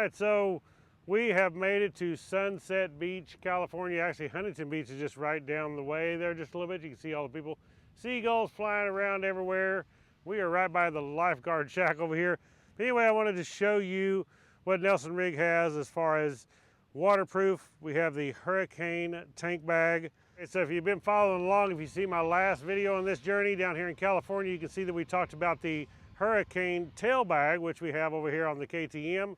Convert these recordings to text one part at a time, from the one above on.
right, so we have made it to Sunset Beach, California. Actually, Huntington Beach is just right down the way there just a little bit. You can see all the people. Seagulls flying around everywhere. We are right by the lifeguard shack over here. But anyway, I wanted to show you what Nelson Rigg has as far as waterproof. We have the Hurricane tank bag. And so if you've been following along, if you see my last video on this journey down here in California, you can see that we talked about the Hurricane tail bag, which we have over here on the KTM.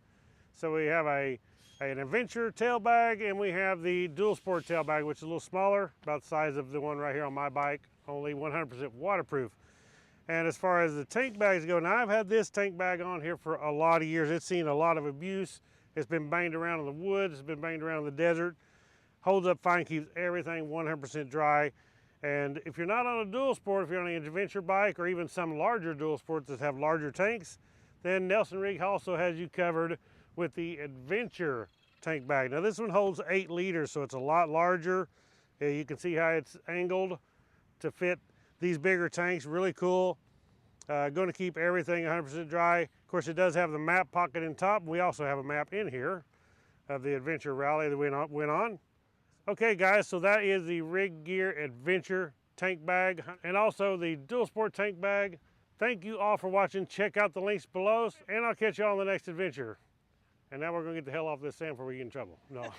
So we have an adventure tail bag, and we have the DUALSPORT tail bag, which is a little smaller, about the size of the one right here on my bike, only 100% waterproof. And as far as the tank bags go, now I've had this tank bag on here for a lot of years. It's seen a lot of abuse. It's been banged around in the woods. It's been banged around in the desert. Holds up fine, keeps everything 100% dry. And if you're not on a DUALSPORT, if you're on an adventure bike or even some larger DUALSPORTs that have larger tanks, then Nelson Rigg also has you covered with the adventure tank bag. Now this one holds 8 liters, so it's a lot larger. You can see how it's angled to fit these bigger tanks. Really cool. Going to keep everything 100% dry. Of course, it does have the map pocket in top. We also have a map in here of the adventure rally that we went on. Okay guys, so that is the Rigg Gear Adventure tank bag and also the DUALSPORT tank bag. Thank you all for watching. Check out the links below and I'll catch you all on the next adventure. And now we're gonna get the hell off this sand before we get in trouble. No.